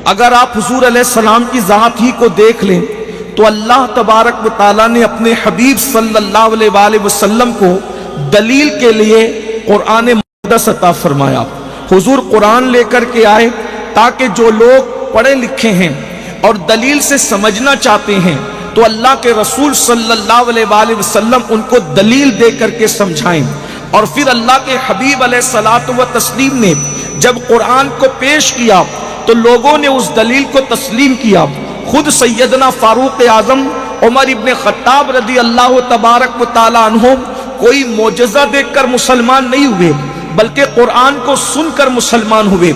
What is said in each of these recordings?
اگر آپ حضور علیہ السلام کی ذات ہی کو دیکھ لیں تو اللہ تبارک و تعالیٰ نے اپنے حبیب صلی اللہ علیہ وآلہ وسلم کو دلیل کے لیے قرآن مقدس عطا فرمایا۔ حضور قرآن لے کر کے آئے تاکہ جو لوگ پڑھے لکھے ہیں اور دلیل سے سمجھنا چاہتے ہیں تو اللہ کے رسول صلی اللہ علیہ وآلہ وسلم ان کو دلیل دے کر کے سمجھائیں۔ اور پھر اللہ کے حبیب علیہ الصلوۃ والتسلیم نے جب قرآن کو پیش کیا تو لوگوں نے اس دلیل کو تسلیم کیا۔ خود سیدنا فاروق اعظم عمر ابن خطاب رضی اللہ تبارک و تعالیٰ عنہ کوئی معجزہ دیکھ کر مسلمان نہیں ہوئے بلکہ قرآن کو سن کر مسلمان ہوئے۔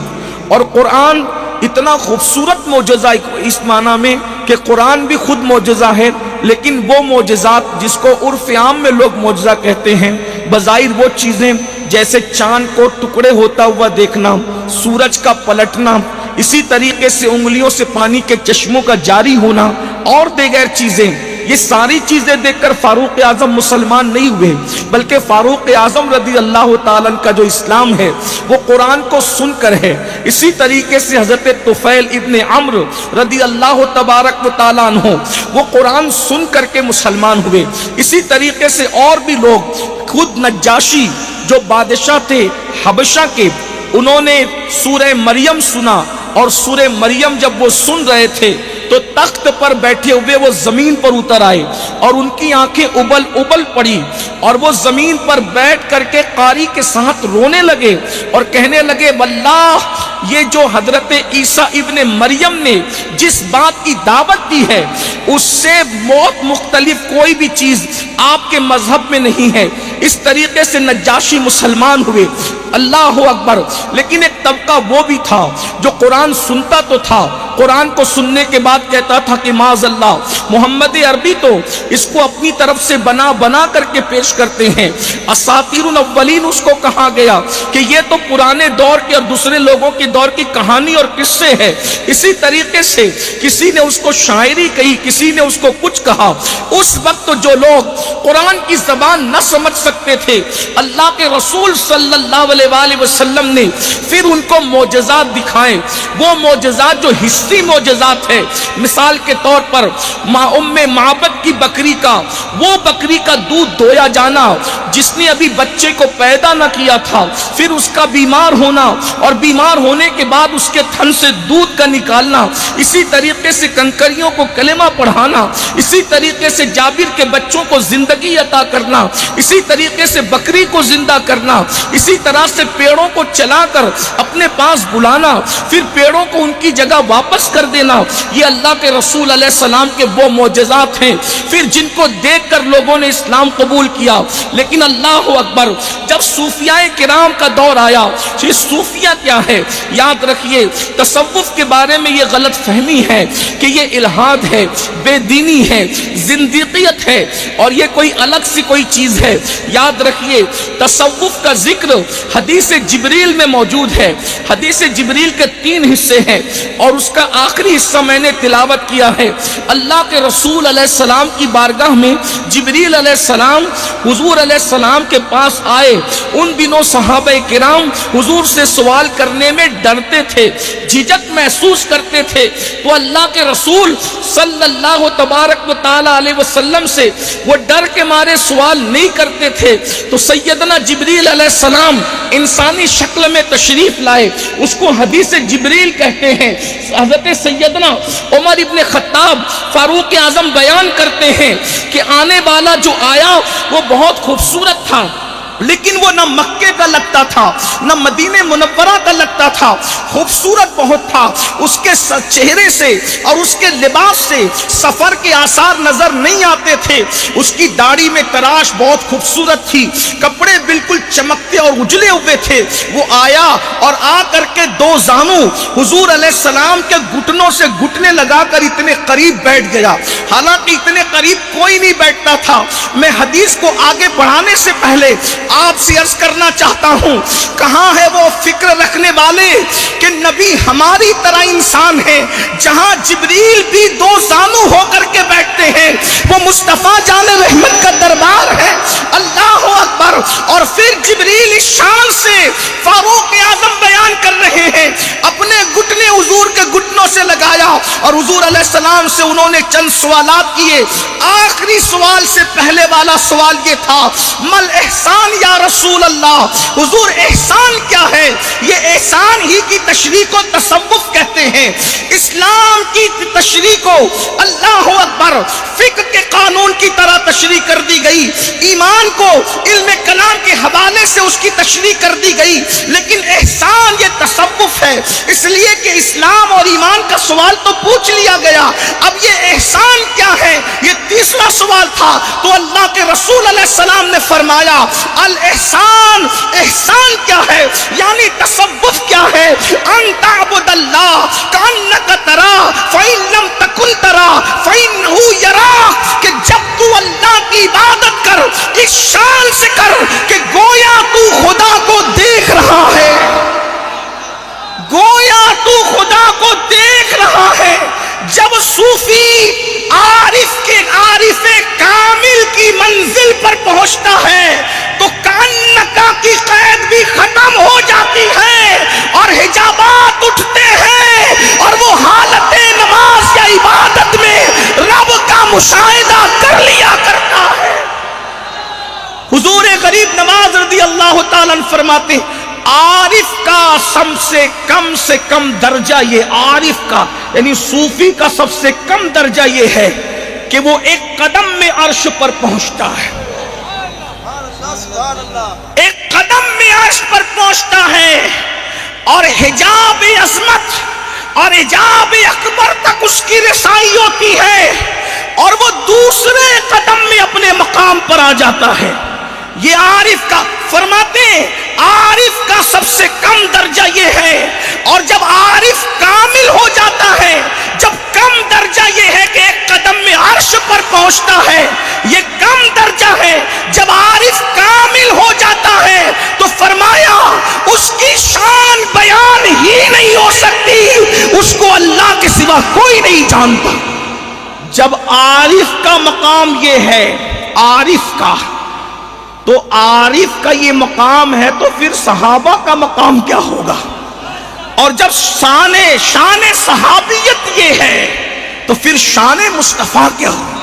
اور قرآن اتنا خوبصورت معجزہ اس معنی میں کہ قرآن بھی خود معجزہ ہے، لیکن وہ معجزات جس کو عرف عام میں لوگ معجزہ کہتے ہیں، بظاہر وہ چیزیں جیسے چاند کو ٹکڑے ہوتا ہوا دیکھنا، سورج کا پلٹنا، اسی طریقے سے انگلیوں سے پانی کے چشموں کا جاری ہونا اور دیگر چیزیں، یہ ساری چیزیں دیکھ کر فاروق اعظم مسلمان نہیں ہوئے بلکہ فاروق اعظم رضی اللہ تعالیٰ کا جو اسلام ہے وہ قرآن کو سن کر ہے۔ اسی طریقے سے حضرت طفیل ابن عمرو رضی اللہ تبارک و تعالیٰ عنہ وہ قرآن سن کر کے مسلمان ہوئے۔ اسی طریقے سے اور بھی لوگ، خود نجاشی جو بادشاہ تھے حبشہ کے، انہوں نے سورہ مریم سنا، اور سورہ مریم جب وہ سن رہے تھے تو تخت پر بیٹھے ہوئے وہ زمین پر اتر آئے اور ان کی آنکھیں ابل ابل پڑی اور وہ زمین پر بیٹھ کر کے قاری کے ساتھ رونے لگے اور کہنے لگے واللہ یہ جو حضرت عیسیٰ ابن مریم نے جس بات کی دعوت دی ہے اس سے بہت مختلف کوئی بھی چیز آپ کے مذہب میں نہیں ہے۔ اس طریقے سے نجاشی مسلمان ہوئے۔ اللہ اکبر۔ لیکن ایک طبقہ وہ بھی تھا جو قرآن سنتا تو تھا، قرآن کو سننے کے بعد کہتا تھا کہ معاذ اللہ، محمد عربی تو اس کو اپنی طرف سے بنا بنا کر کے پیش کرتے ہیں، اساطیر الاولین اس کو کہا گیا کہ یہ تو پرانے دور کے اور دوسرے لوگوں کے دور کی کہانی اور قصے ہے۔ اسی طریقے سے کسی نے اس کو شاعری کہی، کسی نے اس کو کچھ کہا۔ اس وقت جو لوگ قرآن کی زبان نہ سمجھ سکتے تھے، اللہ کے رسول صلی اللہ علیہ وآلہ وسلم نے پھر ان کو معجزات دکھائے، وہ معجزات جو حسی معجزات ہے۔ مثال کے طور پر معبد کی بکری کا، وہ بکری کا دودھ دویا جانا جس نے ابھی بچے کو پیدا نہ کیا تھا، پھر اس کا بیمار ہونا اور بیمار ہونے کے بعد اس کے تھن سے دودھ کا نکالنا، اسی طریقے سے کنکریوں کو کلمہ پڑھانا، اسی طریقے سے جابر کے بچوں کو زندگی عطا کرنا، اسی طریقے سے بکری کو زندہ کرنا، اسی طرح سے پیڑوں کو چلا کر اپنے پاس بلانا، پھر پیڑوں کو ان کی جگہ واپس کر دینا، یہ اللہ کے رسول علیہ السلام کے وہ معجزات ہیں پھر جن کو دیکھ کر لوگوں نے اسلام قبول کیا۔ لیکن اللہ اکبر، جب صوفیاء کرام کا دور آیا، یہ صوفیہ کیا ہے؟ یاد رکھیے تصوف کے بارے میں یہ غلط فہمی ہے کہ یہ الہاد ہے، بے دینی ہے، زندیقیت ہے اور یہ کوئی الگ سی کوئی چیز ہے۔ یاد رکھیے تصوف کا ذکر حدیث جبریل میں موجود ہے۔ حدیث جبریل کے 3 حصے ہیں اور اس کا آخری حصہ میں نے تلاوت کیا ہے۔ اللہ کے رسول علیہ السلام کی بارگاہ میں جبریل علیہ السلام حضور علیہ السلام کے پاس آئے۔ ان دنوں صحابہ کرام حضور سے سوال کرنے میں ڈرتے تھے، جھجک محسوس کرتے تھے، تو اللہ کے رسول صلی اللہ تبارک و تعالی علیہ وسلم سے وہ ڈر کے مارے سوال نہیں کرتے تھے۔ تو سیدنا جبریل علیہ السلام انسانی شکل میں تشریف لائے، اس کو حدیث جبریل کہتے ہیں۔ حضرت سیدنا عمر ابن خطاب فاروق اعظم بیان کرتے ہیں کہ آنے والا جو آیا وہ بہت خوبصورت تھا، لیکن وہ نہ مکے کا لگتا تھا نہ مدینہ منورہ کا لگتا تھا، خوبصورت بہت تھا۔ اس کے چہرے سے اور اس کے لباس سے سفر کے آثار نظر نہیں آتے تھے۔ اس کی داڑھی میں تراش بہت خوبصورت تھی، کپڑے بالکل چمکتے اور اجلے ہوئے تھے۔ وہ آیا اور آ کر کے 2 زانوں حضور علیہ السلام کے گھٹنوں سے گھٹنے لگا کر اتنے قریب بیٹھ گیا، حالانکہ اتنے قریب کوئی نہیں بیٹھتا تھا۔ میں حدیث کو آگے بڑھانے سے پہلے آپ سے عرض کرنا چاہتا ہوں، کہاں ہے وہ فکر رکھنے والے کہ نبی ہماری طرح انسان ہے؟ جہاں جبریل بھی دو زانو ہو کر کے بیٹھتے ہیں، وہ مصطفیٰ جان رحمت کا دربار ہے۔ اللہ اکبر۔ اور پھر جبریل اس شان سے فاروق اعظم بیان کر رہے ہیں، اپنے گھٹنے حضور کے گھٹنوں سے لگایا اور حضور علیہ السلام سے انہوں نے چند سوالات کیے۔ آخری سوال سے پہلے والا سوال یہ تھا، مل احسان یا رسول اللہ، حضور احسان کیا ہے؟ یہ احسان ہی کی تشریح کو تصوف کہتے ہیں۔ اسلام کی تشریح کو اللہ اکبر فقہ کے قانون کی طرح تشریح کر دی گئی، ایمان کو علم کلام کے حوالے سے اس کی تشریح کر دی گئی، لیکن احسان یہ تصوف ہے، اس لیے کہ اسلام اور ایمان کا سوال تو پوچھ لیا گیا، اب یہ احسان کیا ہے یہ تیسرا سوال تھا۔ تو اللہ کے رسول علیہ السلام نے فرمایا الاحسان، احسان کیا ہے یعنی تصوف کیا ہے؟ ان تعبد اللہ کانک ترا فإن لم تکن ترا فإنہ یراک، کہ جب تو اللہ کی عبادت کر اس شان سے کر کہ گویا تو خدا کو دیکھ رہا ہے، گویا تو خدا کو دیکھ رہا ہے۔ جب صوفی عارف کامل کی منزل پر پہنچتا ہے تو کانکا کی قید بھی ختم ہو جاتی ہے اور حجابات اٹھتے ہیں اور وہ حالت نماز یا عبادت میں رب کا مشاہدہ کر لیا کرتا ہے۔ حضور غریب نواز رضی اللہ تعالیٰ عنہ فرماتے عارف کا سب سے کم درجہ، یہ عارف کا یعنی صوفی کا سب سے کم درجہ یہ ہے کہ وہ ایک قدم میں عرش پر پہنچتا ہے، ایک قدم میں عرش پر پہنچتا ہے اور حجاب عظمت اور حجاب اکبر تک اس کی رسائی ہوتی ہے اور وہ دوسرے قدم میں اپنے مقام پر آ جاتا ہے۔ یہ عارف کا فرماتے ہیں عارف کا سب سے کم درجہ یہ ہے، اور جب عارف کامل ہو جاتا ہے، جب کم درجہ یہ ہے کہ ایک قدم میں عرش پر پہنچتا ہے، یہ کم درجہ ہے۔ جب عارف کامل ہو جاتا ہے تو فرمایا اس کی شان بیان ہی نہیں ہو سکتی، اس کو اللہ کے سوا کوئی نہیں جانتا۔ جب عارف کا مقام یہ ہے، عارف کا، تو عارف کا یہ مقام ہے تو پھر صحابہ کا مقام کیا ہوگا؟ اور جب شان صحابیت یہ ہے تو پھر شان مصطفیٰ کیا ہوگا؟